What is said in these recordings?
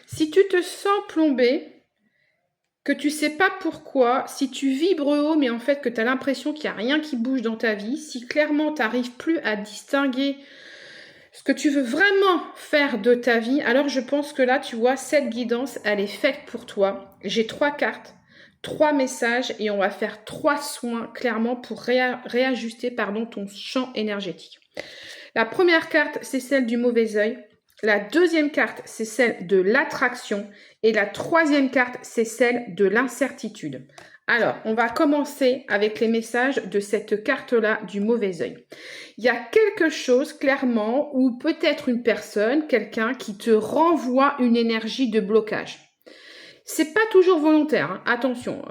Si tu te sens plombé, que tu sais pas pourquoi, si tu vibres haut, mais en fait que tu as l'impression qu'il n'y a rien qui bouge dans ta vie, si clairement tu n'arrives plus à distinguer ce que tu veux vraiment faire de ta vie, alors je pense que là, tu vois, cette guidance, elle est faite pour toi. J'ai 3 cartes, 3 messages et on va faire 3 soins clairement pour réajuster ton champ énergétique. La première carte, c'est celle du mauvais œil. La deuxième carte, c'est celle de l'attraction. Et la troisième carte, c'est celle de l'incertitude. Alors, on va commencer avec les messages de cette carte-là du mauvais œil. Il y a quelque chose, clairement, ou peut-être une personne, quelqu'un qui te renvoie une énergie de blocage. C'est pas toujours volontaire, hein. Attention,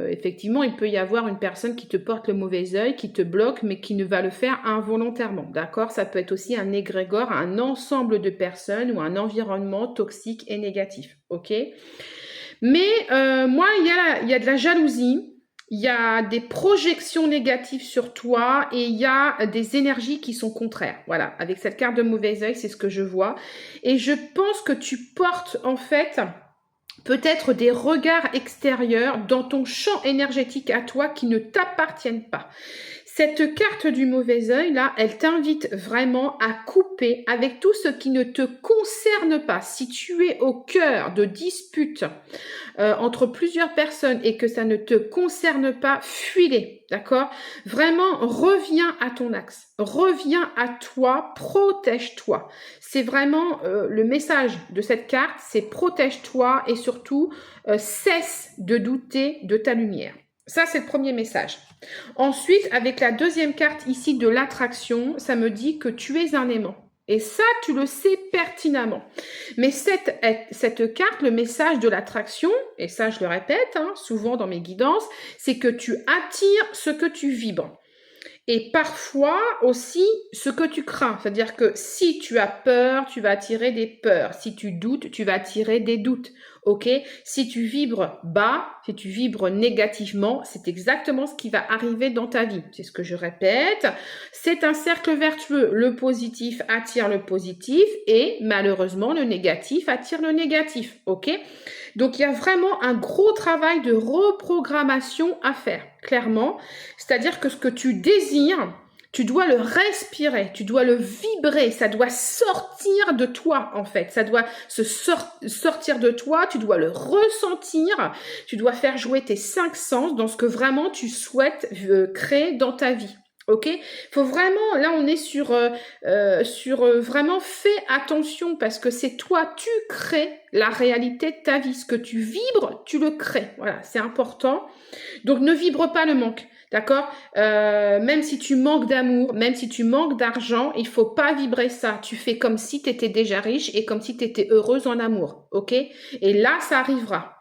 effectivement, il peut y avoir une personne qui te porte le mauvais œil, qui te bloque, mais qui ne va le faire involontairement, d'accord? Ça peut être aussi un égrégore, un ensemble de personnes ou un environnement toxique et négatif, ok? Mais moi, il y a de la jalousie, il y a des projections négatives sur toi et il y a des énergies qui sont contraires. Voilà, avec cette carte de mauvais œil, c'est ce que je vois. Et je pense que tu portes en fait peut-être des regards extérieurs dans ton champ énergétique à toi qui ne t'appartiennent pas. Cette carte du mauvais œil, là, elle t'invite vraiment à couper avec tout ce qui ne te concerne pas. Si tu es au cœur de disputes entre plusieurs personnes et que ça ne te concerne pas, fuis-les, d'accord? Vraiment, reviens à ton axe. Reviens à toi, protège-toi. C'est vraiment le message de cette carte, c'est protège-toi et surtout cesse de douter de ta lumière. Ça, c'est le premier message. Ensuite, avec la deuxième carte ici de l'attraction, ça me dit que tu es un aimant. Et ça, tu le sais pertinemment. Mais cette carte, le message de l'attraction, et ça, je le répète souvent dans mes guidances, c'est que tu attires ce que tu vibres. Et parfois aussi ce que tu crains. C'est-à-dire que si tu as peur, tu vas attirer des peurs. Si tu doutes, tu vas attirer des doutes. Ok? Si tu vibres bas, si tu vibres négativement, c'est exactement ce qui va arriver dans ta vie. C'est ce que je répète. C'est un cercle vertueux. Le positif attire le positif et malheureusement le négatif attire le négatif. Ok? Donc, il y a vraiment un gros travail de reprogrammation à faire, clairement. C'est-à-dire que ce que tu désires, tu dois le respirer, tu dois le vibrer, ça doit sortir de toi, en fait. Ça doit sortir de toi, tu dois le ressentir, tu dois faire jouer tes 5 sens dans ce que vraiment tu souhaites créer dans ta vie. Ok, faut vraiment, là on est sur vraiment fais attention parce que c'est toi, tu crées la réalité de ta vie. Ce que tu vibres, tu le crées. Voilà, c'est important. Donc ne vibre pas le manque, d'accord? Même si tu manques d'amour, même si tu manques d'argent, il faut pas vibrer ça. Tu fais comme si tu étais déjà riche et comme si tu étais heureuse en amour, ok? Et là, ça arrivera.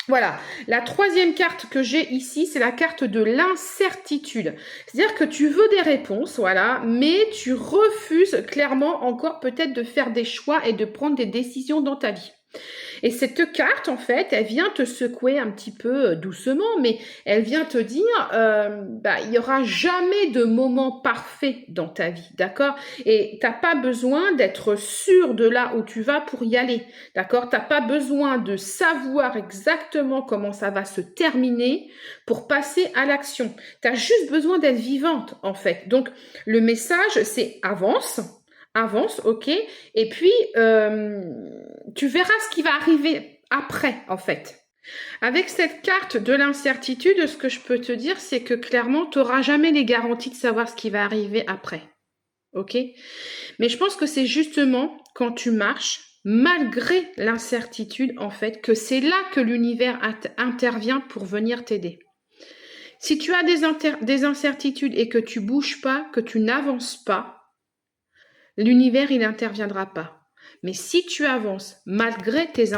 Voilà, la troisième carte que j'ai ici, c'est la carte de l'incertitude. C'est-à-dire que tu veux des réponses, voilà, mais tu refuses clairement encore peut-être de faire des choix et de prendre des décisions dans ta vie. Et cette carte, en fait, elle vient te secouer un petit peu doucement, mais elle vient te dire, il n'y aura jamais de moment parfait dans ta vie, d'accord? Et t'as pas besoin d'être sûr de là où tu vas pour y aller, d'accord? T'as pas besoin de savoir exactement comment ça va se terminer pour passer à l'action. T'as juste besoin d'être vivante, en fait. Donc, le message, c'est avance, ok, et puis tu verras ce qui va arriver après, en fait. Avec cette carte de l'incertitude, ce que je peux te dire, c'est que clairement, tu n'auras jamais les garanties de savoir ce qui va arriver après, ok. Mais je pense que c'est justement quand tu marches, malgré l'incertitude, en fait, que c'est là que l'univers intervient pour venir t'aider. Si tu as des incertitudes et que tu bouges pas, que tu n'avances pas, l'univers, il n'interviendra pas. Mais si tu avances malgré tes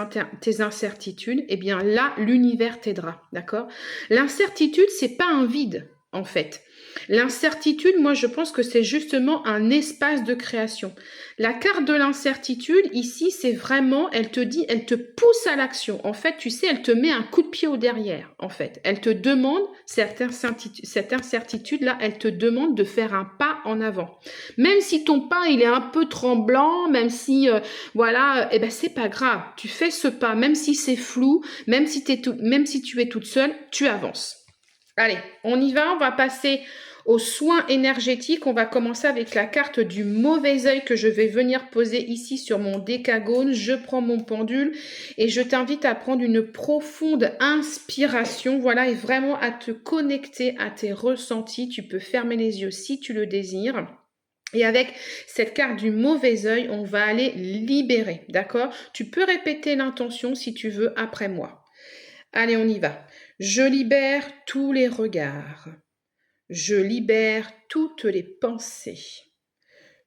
incertitudes, eh bien là, l'univers t'aidera, d'accord? L'incertitude, c'est pas un vide, en fait. L'incertitude, moi, je pense que c'est justement un espace de création. La carte de l'incertitude, ici, c'est vraiment, elle te dit, elle te pousse à l'action. En fait, tu sais, elle te met un coup de pied au derrière, en fait. Elle te demande, cette incertitude-là, elle te demande de faire un pas en avant. Même si ton pas, il est un peu tremblant, même si, voilà, eh ben, c'est pas grave. Tu fais ce pas, même si c'est flou, même si tu es toute seule, tu avances. Allez, on y va, on va passer aux soins énergétiques. On va commencer avec la carte du mauvais œil que je vais venir poser ici sur mon décagone. Je prends mon pendule et je t'invite à prendre une profonde inspiration, voilà, et vraiment à te connecter à tes ressentis. Tu peux fermer les yeux si tu le désires. Et avec cette carte du mauvais œil, on va aller libérer, d'accord? Tu peux répéter l'intention si tu veux après moi. Allez, on y va. Je libère tous les regards. Je libère toutes les pensées.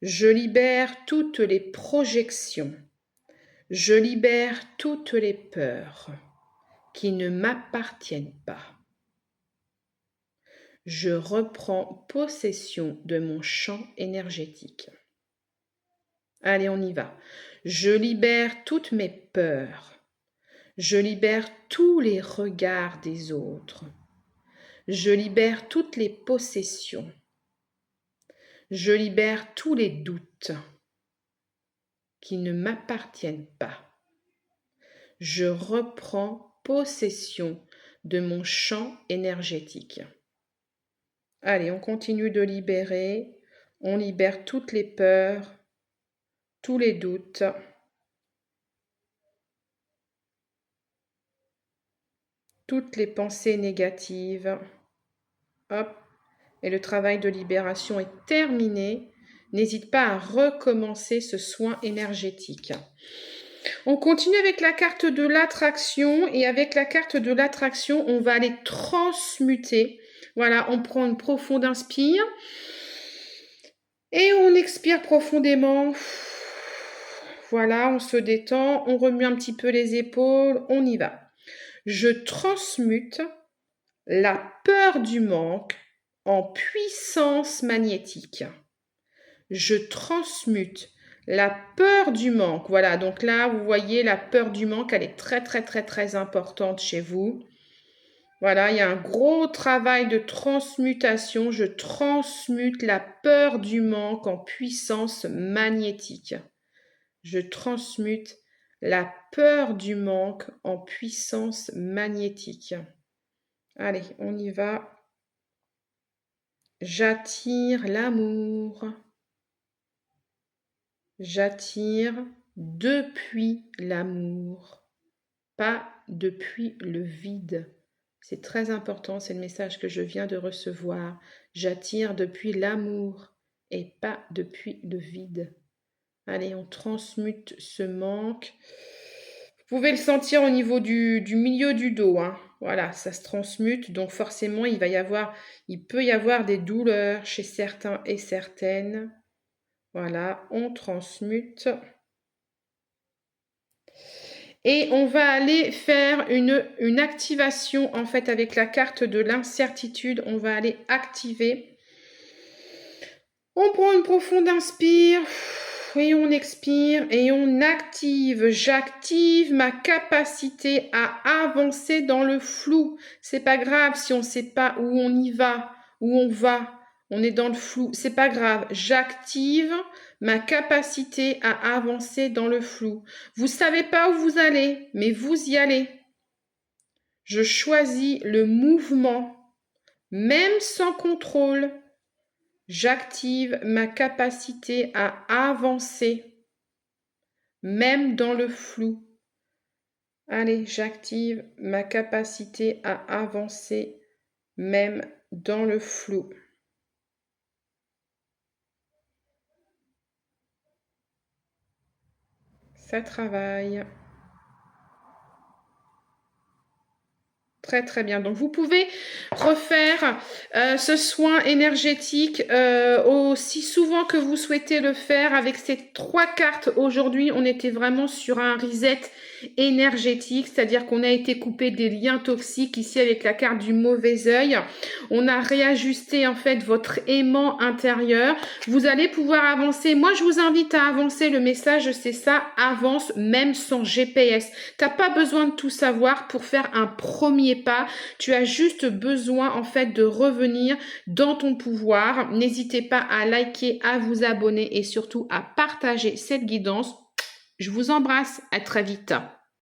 Je libère toutes les projections. Je libère toutes les peurs qui ne m'appartiennent pas. Je reprends possession de mon champ énergétique. Allez, on y va. Je libère toutes mes peurs. Je libère tous les regards des autres. Je libère toutes les possessions. Je libère tous les doutes qui ne m'appartiennent pas. Je reprends possession de mon champ énergétique. Allez, on continue de libérer. On libère toutes les peurs, tous les doutes. Toutes les pensées négatives. Hop. Et le travail de libération est terminé. N'hésite pas à recommencer ce soin énergétique. On continue avec la carte de l'attraction. Et avec la carte de l'attraction, on va aller transmuter. Voilà, on prend une profonde inspire. Et on expire profondément. Voilà, on se détend. On remue un petit peu les épaules. On y va. Je transmute la peur du manque en puissance magnétique. Je transmute la peur du manque. Voilà, donc là, vous voyez, la peur du manque, elle est très, très, très, très importante chez vous. Voilà, il y a un gros travail de transmutation. Je transmute la peur du manque en puissance magnétique. Je transmute la peur du manque en puissance magnétique. Allez, on y va. J'attire l'amour. J'attire depuis l'amour, pas depuis le vide. C'est très important, c'est le message que je viens de recevoir. J'attire depuis l'amour et pas depuis le vide. Allez, on transmute ce manque. Vous pouvez le sentir au niveau du milieu du dos, hein. Voilà, ça se transmute, donc forcément, il peut y avoir des douleurs chez certains et certaines. Voilà, on transmute. Et on va aller faire une activation, en fait, avec la carte de l'incertitude. On va aller activer. On prend une profonde inspire et on expire et on active. J'active ma capacité à avancer dans le flou. C'est pas grave si on ne sait pas où on y va, où on va. On est dans le flou. C'est pas grave. J'active ma capacité à avancer dans le flou. Vous savez pas où vous allez, mais vous y allez. Je choisis le mouvement, même sans contrôle. J'active ma capacité à avancer, même dans le flou. Allez, j'active ma capacité à avancer, même dans le flou. Ça travaille. Très, très bien. Donc, vous pouvez refaire ce soin énergétique aussi souvent que vous souhaitez le faire avec ces 3 cartes. Aujourd'hui, on était vraiment sur un reset énergétique, c'est-à-dire qu'on a été coupé des liens toxiques ici avec la carte du mauvais œil. On a réajusté en fait votre aimant intérieur. Vous allez pouvoir avancer. Moi, je vous invite à avancer. Le message, c'est ça, avance même sans GPS. T'as pas besoin de tout savoir pour faire un premier pas. Tu as juste besoin en fait de revenir dans ton pouvoir. N'hésitez pas à liker, à vous abonner et surtout à partager cette guidance. Je vous embrasse. À très vite.